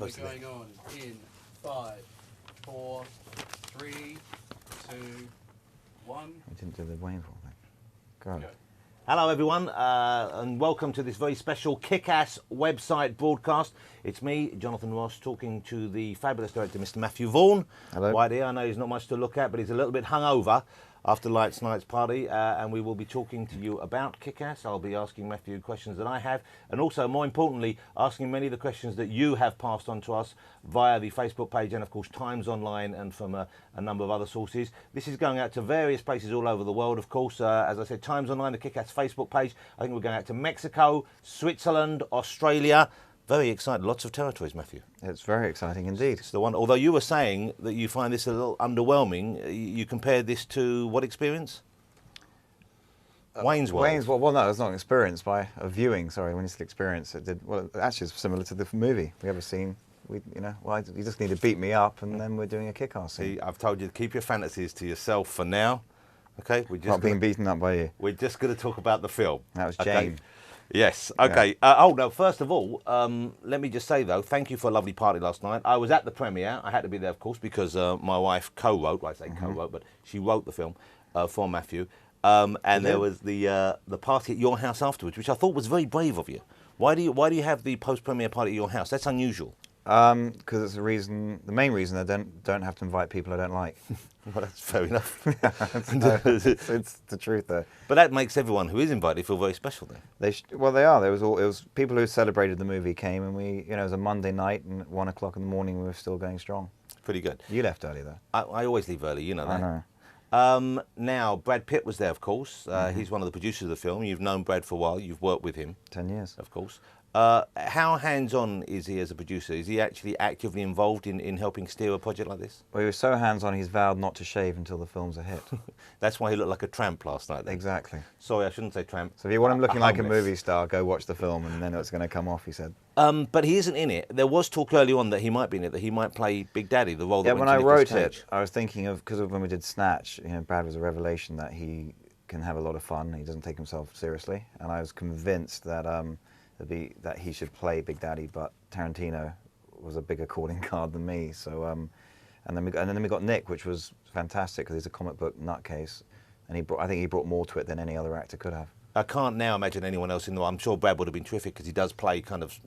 supposed to going on in 5, 4, 3, 2, 1. I didn't do the Waynesville thing. God. Go. Hello everyone, and welcome to this very special Kick-Ass website broadcast. It's me, Jonathan Ross, talking to the fabulous director, Mr. Matthew Vaughn. Hello. Right here, I know he's not much to look at, but he's a little bit hungover after last night's party, and we will be talking to you about Kick-Ass. I'll be asking Matthew questions that I have, and also, more importantly, asking many of the questions that you have passed on to us via the Facebook page and, of course, Times Online and from a number of other sources. This is going out to various places all over the world, of course. As I said, Times Online, the Kick-Ass Facebook page. I think we're going out to Mexico, Switzerland, Australia. Very excited. Lots of territories, Matthew. It's very exciting indeed. It's the one. Although you were saying that you find this a little underwhelming, you compared this to what experience? Wayne's World. Waynesville, well, no, it's not an experience by a viewing. Sorry, when you said experience, it did. Well, actually, it's similar to the movie we ever seen. Well, you just need to beat me up, and then we're doing a kick-ass scene. See, I've told you to keep your fantasies to yourself for now. Okay, Not being beaten up by you. We're just going to talk about the film. That was Okay? Jane. Yes. Okay. Oh no. First of all, let me just say though, thank you for a lovely party last night. I was at the premiere. I had to be there, of course, because my wife co-wrote. Well, I say co-wrote, but she wrote the film for Matthew. And there was the party at your house afterwards, which I thought was very brave of you. Why do you have the post-premiere party at your house? That's unusual. Because it's the main reason I don't have to invite people I don't like. Well, that's fair enough. It's the truth though. But that makes everyone who is invited feel very special then. They are. It was people who celebrated the movie came, and it was a Monday night, and at 1 o'clock in the morning we were still going strong. Pretty good. You left early though. I always leave early, you know that. I know. Now, Brad Pitt was there, of course. He's one of the producers of the film. You've known Brad for a while. You've worked with him. 10 years. Of course. How hands-on is he as a producer? Is he actually actively involved in helping steer a project like this? Well, he was so hands-on, he's vowed not to shave until the film's a hit. That's why he looked like a tramp last night. Then. Exactly. Sorry, I shouldn't say tramp. So if you want him looking like a homeless. movie star, go watch the film, and then it's going to come off, he said. But he isn't in it. There was talk early on that he might be in it, that he might play Big Daddy, the role that Yeah, went when to I Nicolas wrote Cage. it, I was thinking of, because when we did Snatch, Brad was a revelation that he can have a lot of fun. He doesn't take himself seriously, and I was convinced that that he should play Big Daddy, but Tarantino was a bigger calling card than me. So, and then we got Nick, which was fantastic because he's a comic book nutcase, and I think he brought more to it than any other actor could have. I can't now imagine anyone else in the role. I'm sure Brad would have been terrific because he does play kind of,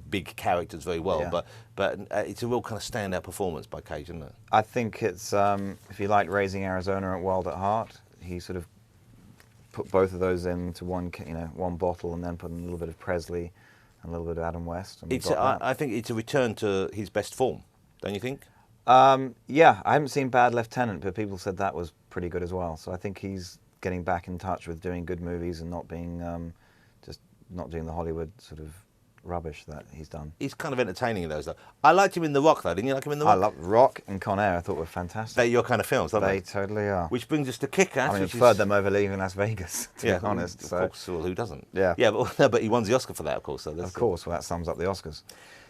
big characters very well. Yeah. But it's a real kind of standout performance by Cage, isn't it? I think it's, if you like Raising Arizona and Wild at Heart, he sort of put both of those into one bottle, and then put in a little bit of Presley and a little bit of Adam West. And I think it's a return to his best form, don't you think? Yeah, I haven't seen Bad Lieutenant, but people said that was pretty good as well. So I think he's getting back in touch with doing good movies and not being just not doing the Hollywood sort of rubbish that he's done. He's kind of entertaining in those, though. I liked him in The Rock, though. Didn't you like him in The Rock? I love Rock and Con Air. I thought were fantastic. They're your kind of films, aren't they? They totally are. Which brings us to Kick-Ass. I mean, I which preferred is... them over Leaving Las Vegas, to be honest. Of So. course, well, who doesn't? Yeah. Yeah, but he won the Oscar for that, of course. So Of course, well, that sums up the Oscars.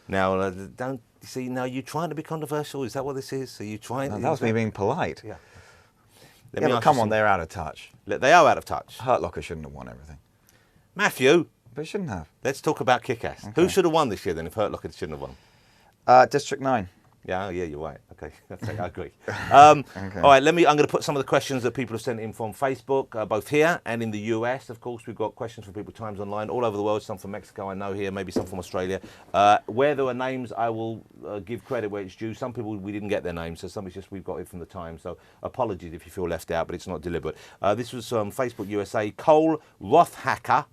Now, don't see. Now you're trying to be controversial. Is that what this is? Are you trying? No, that was me being polite. Yeah. Yeah, but come on, they're out of touch. They are out of touch. Hurt Locker shouldn't have won everything. Matthew, But it shouldn't have. let's talk about Kick-Ass. Okay. Who should have won this year then if Hurt Locker shouldn't have won? District 9. Yeah, you're right. Okay, I agree. All right, I'm going to put some of the questions that people have sent in from Facebook, both here and in the US. Of course, we've got questions from people Times Online all over the world. Some from Mexico, I know here, maybe some from Australia. Where there are names, I will give credit where it's due. Some people we didn't get their names, so some it's just we've got it from the Times. So apologies if you feel left out, but it's not deliberate. This was from Facebook USA. Cole Rothhacker,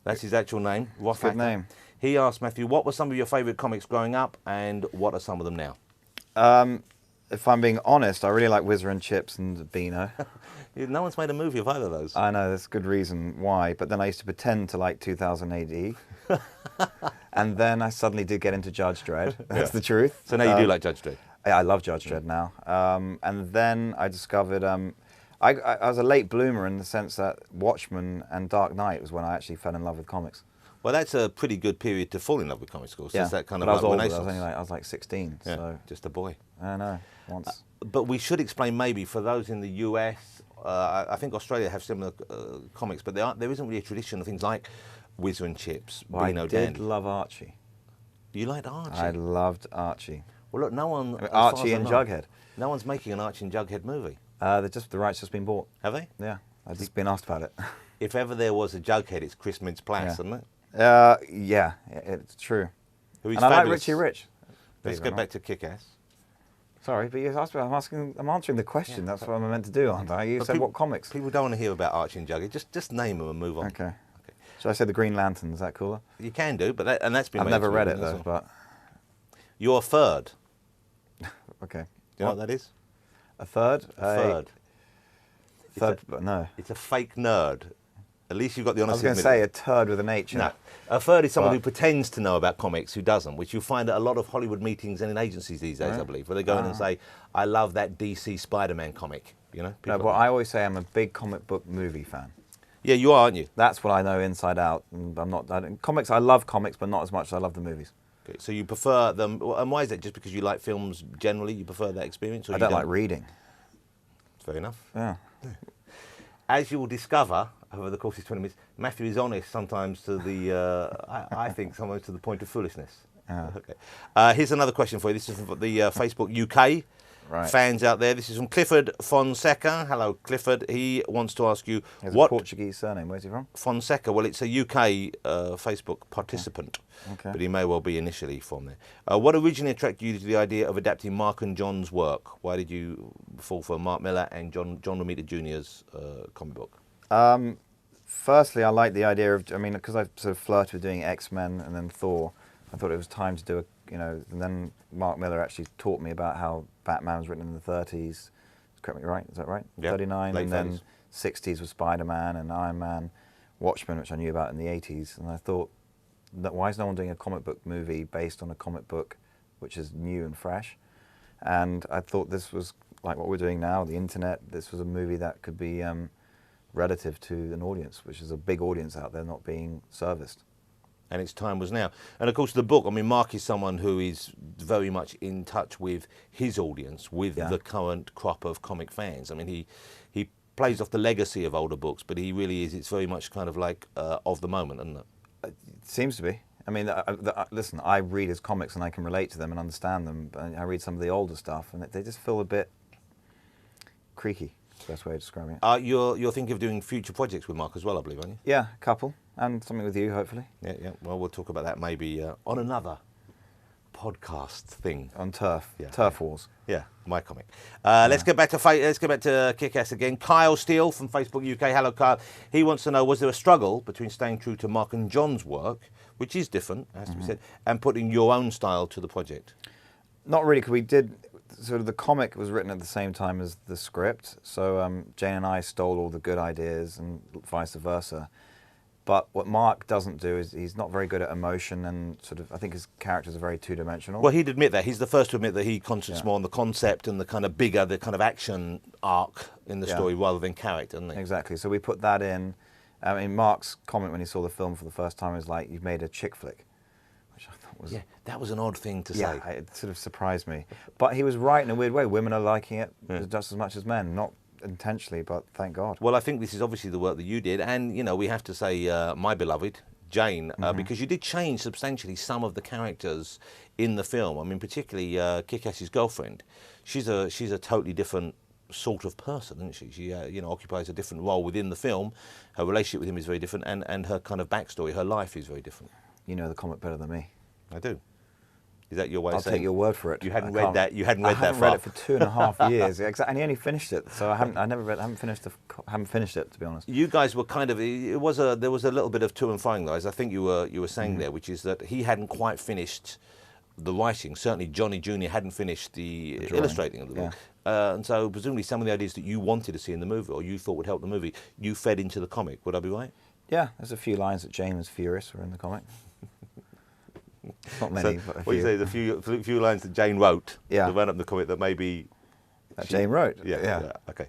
that's his actual name. Rothhacker. Good name. He asked Matthew, what were some of your favourite comics growing up, and what are some of them now? If I'm being honest, I really like Whizzer and Chips and Beano. No one's made a movie of either of those. I know, there's good reason why, but then I used to pretend to like 2000 AD. And then I suddenly did get into Judge Dredd. That's the truth. So now you do like Judge Dredd? I love Judge Dredd now. And then I discovered, I was a late bloomer in the sense that Watchmen and Dark Knight was when I actually fell in love with comics. Well, that's a pretty good period to fall in love with comics, of course. Yeah, It's that kind of but I was like older. Renaissance. I was like 16, Yeah, so just a boy. I know. Once. But we should explain maybe for those in the US, I think Australia have similar comics, but there isn't really a tradition of things like Whizzer and Chips, Well, I Beano did Dandy. love Archie. You liked Archie? I loved Archie. Well, look, no one. I mean, as far Archie as I and know, Jughead. No one's making an Archie and Jughead movie, The rights just been bought. have they? Yeah, I've just been asked about it. If ever there was a Jughead, it's Chris Mintz-Plasse, Yeah. isn't it? Yeah, it's true. Who is And I like fabulous. Richie Rich. Let's Believe it go or back to Kick-Ass. Sorry, but you asked me. I'm answering the question. That's what I'm meant to do, aren't I? You But said people- what comics? People don't want to hear about Archie and Jughead. Just name them and move on. Okay. Should I say the Green Lantern? Is that cooler? You can do, but that's been. I've made never into a read it movie as though, well. but You're a third. okay. Do you know what that is? A third? A third. Third, but no. It's a fake nerd. At least you've got the I was honesty. going to say a turd with an H in No. it. A third is someone But- who pretends to know about comics who doesn't, which you'll find at a lot of Hollywood meetings and in agencies these days, I Right. believe, where they go in and say, I love that DC Spider-Man comic. You know? No, People but like I always say I'm a big comic book movie fan. that. Yeah, you are, aren't you? That's what I know inside out. And I'm not. Comics. I love comics, but not as much as I love the movies. Okay, so you prefer them, and why is that? Just because you like films generally, you prefer that experience? Or I you don't like reading. Fair enough. Yeah. As you will discover over the course of 20 minutes, Matthew is honest sometimes to the, I think sometimes to the point of foolishness. Okay. Here's another question for you. This is from the Facebook UK fans out there. This is from Clifford Fonseca. Hello, Clifford. He wants to ask you He has what a Portuguese surname. Where's he from? Fonseca. Well, it's a UK Facebook participant, Okay. but he may well be initially from there. What originally attracted you to the idea of adapting Mark and John's work? Why did you fall for Mark Millar and John Romita Jr.'s comic book? Firstly, I like the idea of. I mean, because I've sort of flirted with doing X-Men and then Thor, I thought it was time to do a. And then Mark Millar actually taught me about how Batman was written in the 30s. Correct me, right? Is that right? Yeah, 39, late and then 30s. 60s was Spider-Man and Iron Man, Watchmen, which I knew about in the 80s, and I thought, why is no one doing a comic book movie based on a comic book which is new and fresh? And I thought this was like what we're doing now, the internet. This was a movie that could be relative to an audience, which is a big audience out there not being serviced. And its time was now. And of course, the book, I mean, Mark is someone who is very much in touch with his audience, with the current crop of comic fans. I mean, he plays off the legacy of older books, but he really is, it's very much kind of like of the moment, isn't it? It seems to be. I mean, listen, I read his comics and I can relate to them and understand them. But I read some of the older stuff and they just feel a bit creaky. That's the best way of describing it. You're thinking of doing future projects with Mark as well, I believe, aren't you? Yeah, a couple. And something with you, hopefully. Yeah. Well, we'll talk about that maybe on another podcast thing. On Turf. Yeah. Turf Wars. Yeah, my comic. Let's get back to Kick-Ass again. Kyle Steele from Facebook UK. Hello, Kyle. He wants to know, was there a struggle between staying true to Mark and John's work, which is different, has to be said, and putting your own style to the project? Not really, because we did, sort of the comic was written at the same time as the script. So Jane and I stole all the good ideas and vice versa. But what Mark doesn't do is he's not very good at emotion and sort of, I think his characters are very two-dimensional. Well, he'd admit that. He's the first to admit that he concentrates more on the concept and the kind of bigger, the kind of action arc in the story rather than character, doesn't he? Exactly. So we put that in. I mean, Mark's comment when he saw the film for the first time was like, "You've made a chick flick," which I thought was... Yeah, that was an odd thing to Yeah, say. it sort of surprised me. But he was right in a weird way. Women are liking it just as much as men. Not intentionally, but thank God. Well, I think this is obviously the work that you did, and you know we have to say, my beloved Jane, because you did change substantially some of the characters in the film. I mean, particularly Kick-Ass's girlfriend. She's a totally different sort of person, isn't she? She occupies a different role within the film. Her relationship with him is very different, and her kind of backstory, her life is very different. You know the comic better than me. I do. Is that your way I'll of saying? take your word for it. You hadn't I read can't- that. You hadn't read I that haven't far. read it for 2.5 years. Exactly, and he only finished it, so I haven't finished it, to be honest. You guys were kind of there was a little bit of to and froing though, as I think you were saying there, which is that he hadn't quite finished the writing. Certainly, Johnny Jr. hadn't finished the illustrating of the book, and so presumably some of the ideas that you wanted to see in the movie or you thought would help the movie, you fed into the comic. Would I be right? Yeah, there's a few lines that Jane was furious were in the comic. Not many, but a What you few. say? The few lines that Jane wrote, Yeah. that ran up in the comic that maybe That Jane wrote. Yeah. Okay.